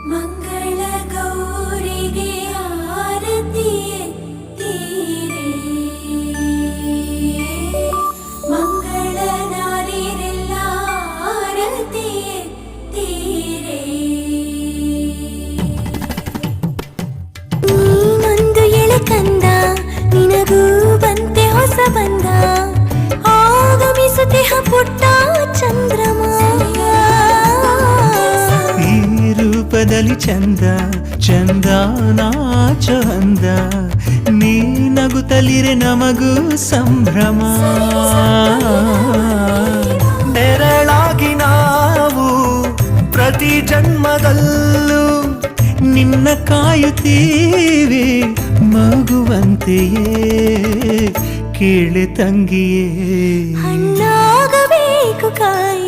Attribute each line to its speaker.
Speaker 1: ಮಂಗಳ ಗೌರಿಗೆ ಆರತಿ ಎತ್ತೀರೆ, ಮಂಗಳ ನಾರಿರೆಲ್ಲ ಆರತಿ ಎತ್ತೀರೆ. ನೀನೊಂದು ಎಳೆ ಕಂದ, ನಿನಗೂ ಬಂತೆ ಹೊಸ ಬಂದ, ಆಗಮಿಸುತ್ತಿಹ ಪುಟ್ಟ ಚಂದ್ರಮ.
Speaker 2: ಈ ರೂಪದಲ್ಲಿ ಚಂದ ಚಂದ ನಾಚೋ ಅಂದ, ನೀ ನಗುತ್ತಲಿರೆ ನಮಗೂ ಸಂಭ್ರಮ. ನೆರಳಾಗಿ ನಾವು ಪ್ರತಿ ಜನ್ಮದಲ್ಲೂ ನಿನ್ನ ಕಾಯುತ್ತೀವಿ, ಮಗುವಂತೆಯೇ ಕೇಳೆ ತಂಗಿಯೇ.
Speaker 1: ಹಣ್ಣಾಗಬೇಕು ಕಾಯಿ